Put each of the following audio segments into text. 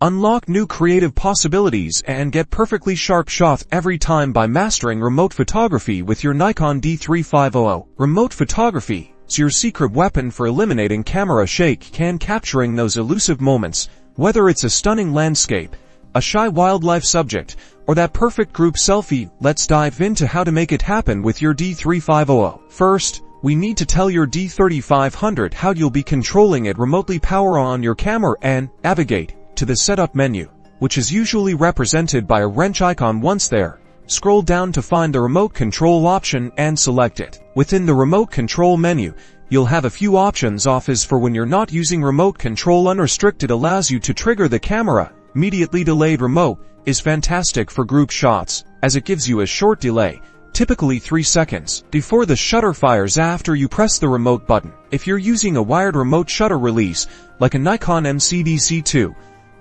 Unlock new creative possibilities and get perfectly sharp shots every time by mastering remote photography with your Nikon D3500. Remote photography is your secret weapon for eliminating camera shake and capturing those elusive moments, whether it's a stunning landscape, a shy wildlife subject, or that perfect group selfie. Let's dive into how to make it happen with your D3500. First, we need to tell your D3500 how you'll be controlling it remotely. Power on your camera and navigate to the setup menu, which is usually represented by a wrench icon. Once there, scroll down to find the remote control option and select it. Within the remote control menu, you'll have a few options. Off is for when you're not using remote control. Unrestricted allows you to trigger the camera immediately. Delayed remote is fantastic for group shots, as it gives you a short delay, typically 3 seconds, before the shutter fires after you press the remote button. If you're using a wired remote shutter release, like a Nikon MCDC2,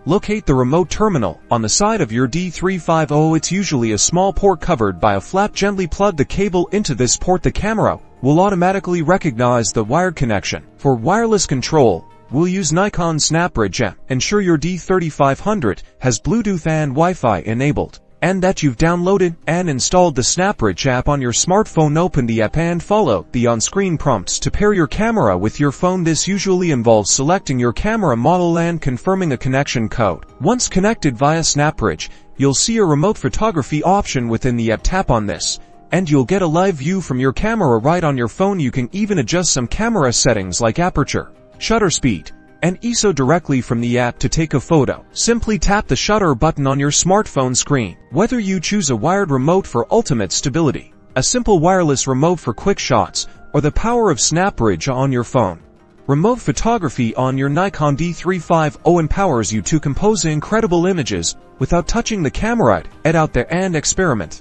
locate the remote terminal on the side of your D3500. It's usually a small port covered by a flap. Gently plug the cable into this port. The camera will automatically recognize the wired connection. For wireless control, we'll use Nikon SnapBridge app. Ensure your D3500 has Bluetooth and Wi-Fi enabled, and that you've downloaded and installed the SnapBridge app on your smartphone. Open the app and follow the on-screen prompts to pair your camera with your phone. This usually involves selecting your camera model and confirming a connection code. Once connected via SnapBridge, you'll see a remote photography option within the app. Tap on this, and you'll get a live view from your camera right on your phone. You can even adjust some camera settings like aperture, shutter speed, and ISO directly from the app. To take a photo, simply tap the shutter button on your smartphone screen. Whether you choose a wired remote for ultimate stability, a simple wireless remote for quick shots, or the power of SnapBridge on your phone, remote photography on your Nikon D3500 empowers you to compose incredible images without touching the camera. Head out there and experiment.